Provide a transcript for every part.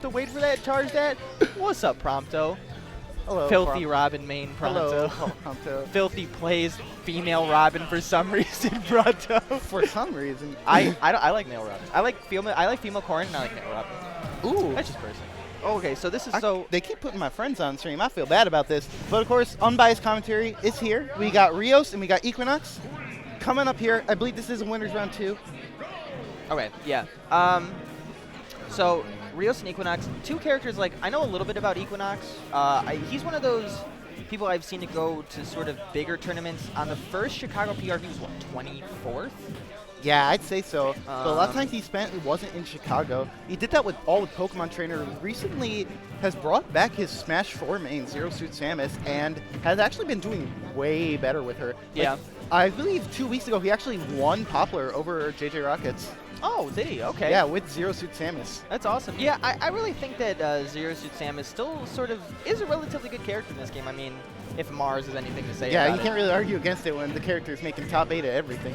to wait for that, charge that. What's up, Prompto? Hello, Filthy Robin main Pronto. Hello, Prompto. Filthy plays female Robin for some reason, Pronto. For some reason. I like male Robin. I like female Corrin and I like male Robin. Ooh. That's just personal. Okay, so this is They keep putting my friends on stream. I feel bad about this. But of course, unbiased commentary is here. We got Rios and we got Equin0x coming up here. I believe this is a winners round 2. Okay, yeah. So Rios and Equin0x, two characters like I know a little bit about Equin0x. He's one of those people I've seen to go to sort of bigger tournaments. On the first Chicago PR, he was what, 24th? Yeah, I'd say so. But a lot of times he spent, it wasn't in Chicago. He did that with Pokemon Trainer. Recently has brought back his Smash 4 main, Zero Suit Samus, and has actually been doing way better with her. Yeah. Like, I believe 2 weeks ago he actually won Poplar over JJ Rockets. Oh, did he? Okay. Yeah, with Zero Suit Samus. That's awesome. Yeah, I really think that Zero Suit Samus still sort of is a relatively good character in this game. I mean, if Mars has anything to say yeah, about you can't really argue against it when the character's making top 8 of everything.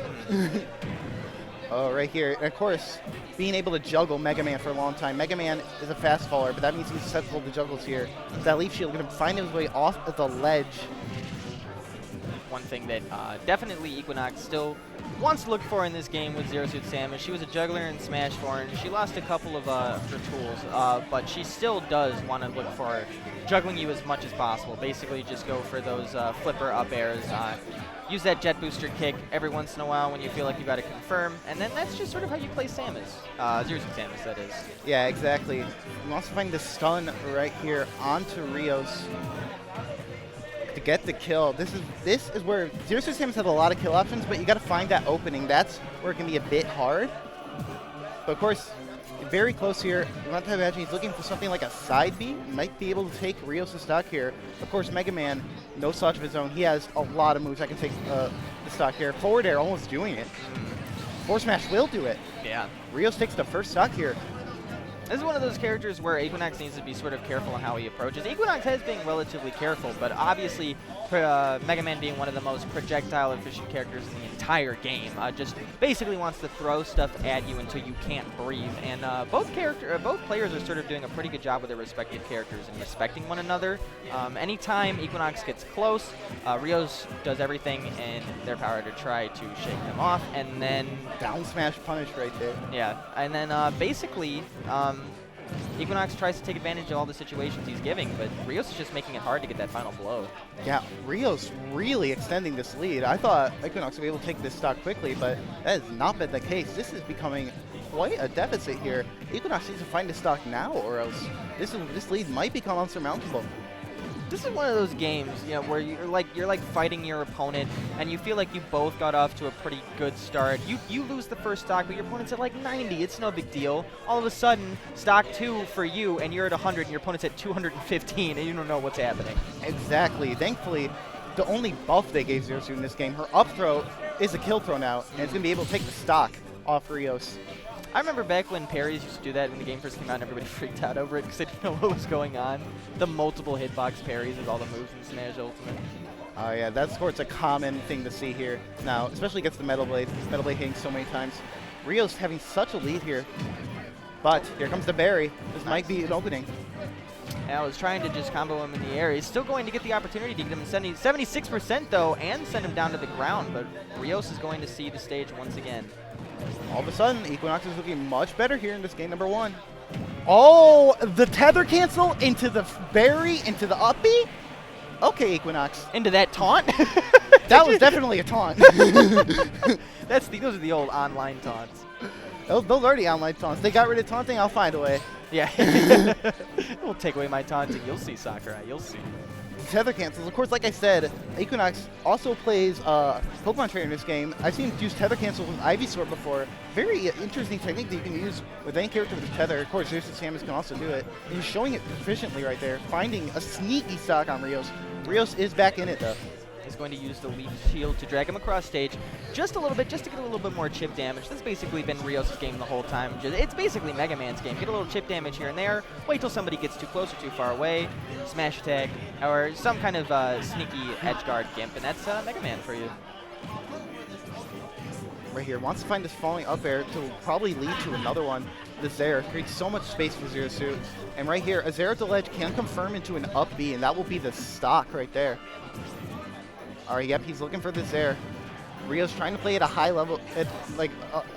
Oh, right here. And of course, being able to juggle Mega Man for a long time. Mega Man is a fast faller, but that means he's susceptible to juggles here. That leaf shield going to find his way off of the ledge. One thing that definitely Equin0x still wants to look for in this game with Zero Suit Samus. She was a juggler in Smash 4, and she lost a couple of her tools, but she still does want to look for juggling you as much as possible. Basically, just go for those flipper up airs. Use that jet booster kick every once in a while when you feel like you got to confirm, and then that's just sort of how you play Samus. Zero Suit Samus, that is. Yeah, exactly. He wants to find the stun right here onto Rios to get the kill. This is where Zero Suit Samus has a lot of kill options, but you got to find that opening. That's where it can be a bit hard. But of course, very close here. You want to imagine he's looking for something like a side B. Might be able to take Rios' stock here. Of course, Mega Man, no slouch of his own. He has a lot of moves that can take the stock here. Forward air almost doing it. Forward smash will do it. Yeah. Rios takes the first stock here. This is one of those characters where Equin0x needs to be sort of careful on how he approaches. Equin0x has been relatively careful, but obviously Mega Man being one of the most projectile-efficient characters in the entire game, just basically wants to throw stuff at you until you can't breathe. And both players are sort of doing a pretty good job with their respective characters and respecting one another. Anytime Equin0x gets close, Rios does everything in their power to try to shake them off, and then Down smash punish right there. yeah, and then basically Equin0x tries to take advantage of all the situations he's giving, but Rios is just making it hard to get that final blow. Yeah, Rios really extending this lead. I thought Equin0x would be able to take this stock quickly, but that has not been the case. This is becoming quite a deficit here. Equin0x needs to find a stock now, or else this lead might become unsurmountable. This is one of those games, you know, where you're like fighting your opponent, and you feel like you both got off to a pretty good start. You lose the first stock, but your opponent's at like 90. It's no big deal. All of a sudden, stock 2 for you, and you're at 100, and your opponent's at 215, and you don't know what's happening. Exactly. Thankfully, the only buff they gave Zero Suit in this game, her up throw is a kill throw now, and it's going to be able to take the stock off Rios. I remember back when parries used to do that when the game first came out and everybody freaked out over it because they didn't know what was going on. The multiple hitbox parries with all the moves in Smash Ultimate. Oh yeah, that's of course a common thing to see here now, especially against the Metal Blade. Metal Blade hitting so many times. Rios having such a lead here. But here comes the berry. This might be an opening. And I was trying to just combo him in the air. He's still going to get the opportunity to get him 76% though, and send him down to the ground, but Rios is going to see the stage once again. All of a sudden, Equin0x is looking much better here in this game number 1. Oh, the tether cancel into the berry, into the up B? Okay, Equin0x. Into that taunt? That was definitely a taunt. Those are the old online taunts. Those are the online taunts. They got rid of taunting, I'll find a way. Yeah. We'll take away my taunting. You'll see, Sakurai. You'll see. Tether cancels. Of course, like I said, Equin0x also plays Pokemon Trainer in this game. I've seen him use tether cancel with Ivysaur before. Very interesting technique that you can use with any character with a tether. Of course, Zero Suit Samus can also do it. And he's showing it proficiently right there, finding a sneaky stock on Rios. Rios is back in it, though. Is going to use the Leaf Shield to drag him across stage just a little bit, just to get a little bit more chip damage. That's basically been Rios' game the whole time. It's basically Mega Man's game. Get a little chip damage here and there, wait till somebody gets too close or too far away, smash attack, or some kind of sneaky edge guard gimp, and that's Mega Man for you. right here. Wants to find this falling up air to probably lead to another one. The Zare creates so much space for Zero Suit. And right here, a Zare to ledge can confirm into an up B, and that will be the stock right there. All right, yep, he's looking for the Zare. Rios trying to play at a high level,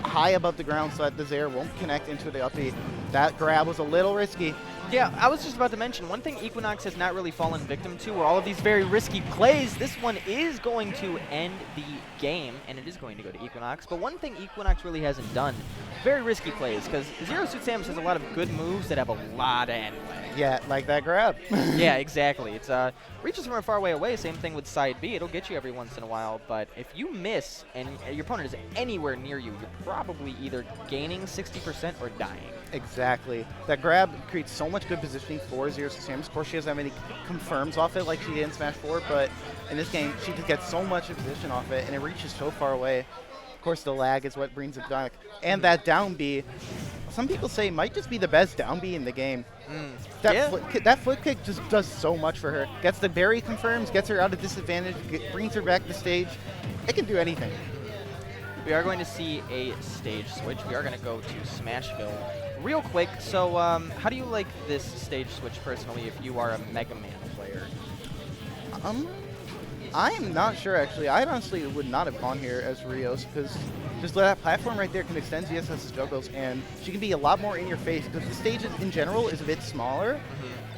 high above the ground so that the Zare won't connect into the up B. That grab was a little risky. Yeah, I was just about to mention, one thing Equin0x has not really fallen victim to were all of these very risky plays. This one is going to end the game, and it is going to go to Equin0x. But one thing Equin0x really hasn't done, very risky plays, because Zero Suit Samus has a lot of good moves that have a lot of end lag. Yeah, like that grab. Yeah, exactly. It's reaches from a far way away, same thing with side B. It'll get you every once in a while, but if you miss and your opponent is anywhere near you, you're probably either gaining 60% or dying. Exactly. That grab creates so much good positioning for Zero Suit Samus. Of course, she doesn't have any confirms off it like she did in Smash 4, but in this game, she just gets so much position off it, and it reaches so far away. Of course, the lag is what brings it back. And that down B, some people say might just be the best down B in the game. That flip kick just does so much for her. Gets the berry confirms, gets her out of disadvantage, brings her back to stage. It can do anything. We are going to see a stage switch. We are going to go to Smashville real quick. So how do you like this stage switch personally if you are a Mega Man player? I'm not sure, actually. I honestly would not have gone here as Rios, because just that platform right there can extend ZSS's juggles, and she can be a lot more in your face, because the stage in general is a bit smaller,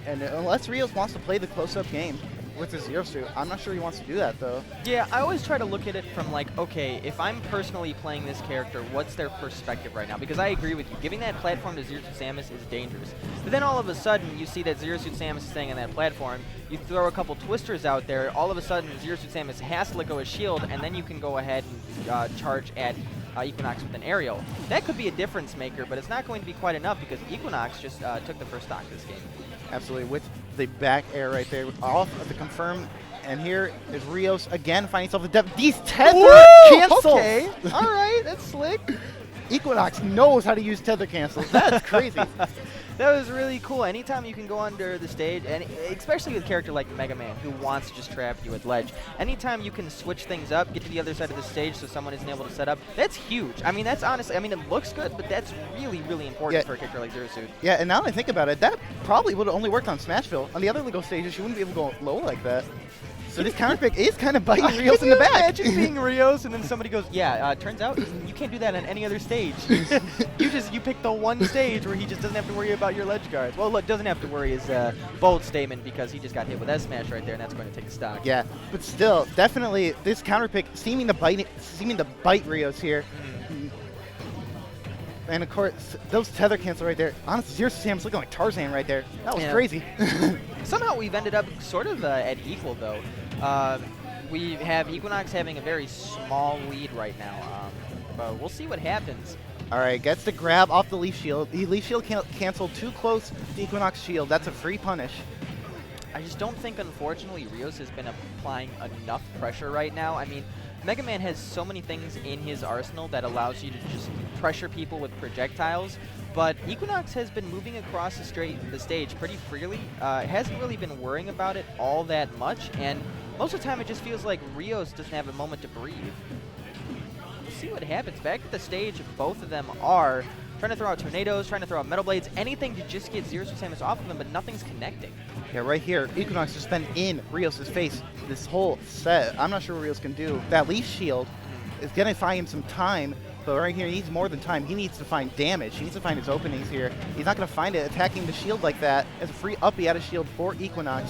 and unless Rios wants to play the close-up game with the Zero Suit, I'm not sure he wants to do that, though. Yeah, I always try to look at it from like, okay, if I'm personally playing this character, what's their perspective right now? Because I agree with you, giving that platform to Zero Suit Samus is dangerous. But then all of a sudden, you see that Zero Suit Samus is staying on that platform, you throw a couple twisters out there, all of a sudden Zero Suit Samus has to let go of shield, and then you can go ahead and charge at Equin0x with an aerial. That could be a difference maker, but it's not going to be quite enough because Equin0x just took the first stock this game. Absolutely, with the back air right there, off of the confirm, and here is Rios again finding himself in depth. These tether cancels! Okay, all right, that's slick. Equin0x knows how to use tether cancels. That's crazy. That was really cool. Anytime you can go under the stage, and especially with a character like Mega Man who wants to just trap you at ledge, anytime you can switch things up, get to the other side of the stage so someone isn't able to set up, that's huge. I mean, that's honestly, I mean, it looks good, but that's really, really important for a character like Zero Suit. Yeah, and now that I think about it, that probably would have only worked on Smashville. On the other legal stages, you wouldn't be able to go low like that. So this counter pick is kind of biting Rios in the back. Imagine being Rios and then somebody goes, yeah, turns out you can't do that on any other stage. you pick the one stage where he just doesn't have to worry about your ledge guards. Well, look, doesn't have to worry is a bold statement because he just got hit with S smash right there, and that's going to take a stock. Yeah, but still, definitely this counter pick seeming to bite Rios here. And of course, those tether cancel right there. Honestly, Zero Suit Samus looking like Tarzan right there. That was crazy. Somehow we've ended up sort of at equal, though. We have Equin0x having a very small lead right now, but we'll see what happens. All right, gets the grab off the Leaf Shield. The Leaf Shield canceled too close to Equin0x shield. That's a free punish. I just don't think, unfortunately, Rios has been applying enough pressure right now. I mean, Mega Man has so many things in his arsenal that allows you to just pressure people with projectiles, but Equin0x has been moving across the stage pretty freely. Hasn't really been worrying about it all that much, and most of the time it just feels like Rios doesn't have a moment to breathe. We'll see what happens. Back at the stage, both of them are trying to throw out tornadoes, trying to throw out metal blades, anything to just get Zero Suit Samus off of him, but nothing's connecting. Yeah, right here, Equin0x has been in Rios' face this whole set. I'm not sure what Rios can do. That Leaf Shield is going to find him some time, but right here he needs more than time. He needs to find damage. He needs to find his openings here. He's not going to find it attacking the shield like that as a free uppy out of shield for Equin0x.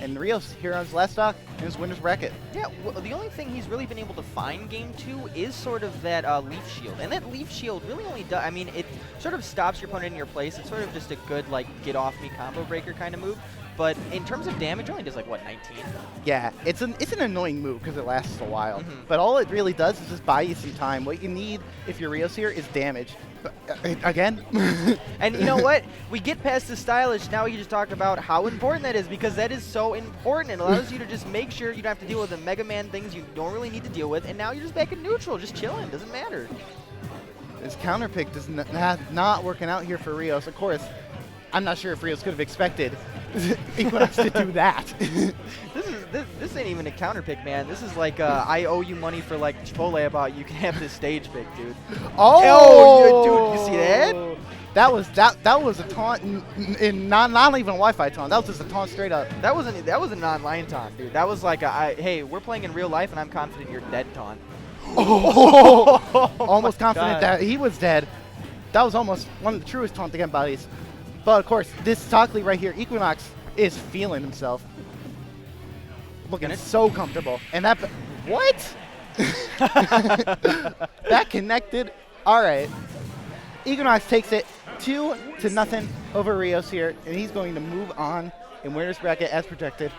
And Rios here on his last stock in his winner's bracket. Yeah, well, the only thing he's really been able to find game 2 is sort of that Leaf Shield. And that Leaf Shield really only does, I mean, it sort of stops your opponent in your place. It's sort of just a good, like, get off me combo breaker kind of move. But in terms of damage, it only does like, what, 19? Yeah, it's an annoying move because it lasts a while. But all it really does is just buy you some time. What you need if you're Rios here is damage. Again? And you know what? We get past the stylish, now we can just talk about how important that is, because that is so important. It allows you to just make sure you don't have to deal with the Mega Man things you don't really need to deal with, and now you're just back in neutral, just chilling. Doesn't matter. This counter pick does not working out here for Rios. Of course, I'm not sure if Rios could have expected Equin0x to do that. this ain't even a counter pick, man. This is like I owe you money for like Chipotle about you can have this stage pick, dude. Oh, dude, you see that? That was a taunt, not even a Wi-Fi taunt. That was just a taunt straight up. That was a non-line taunt, dude. That was like hey, we're playing in real life and I'm confident you're dead taunt. Almost confident that he was dead. That was almost one of the truest taunt against bodies. But of course, this stock lead right here, Equin0x, is feeling himself. Looking so comfortable. And that, what? That connected. All right. Equin0x takes it 2-0 over Rios here, and he's going to move on in winner's bracket as projected.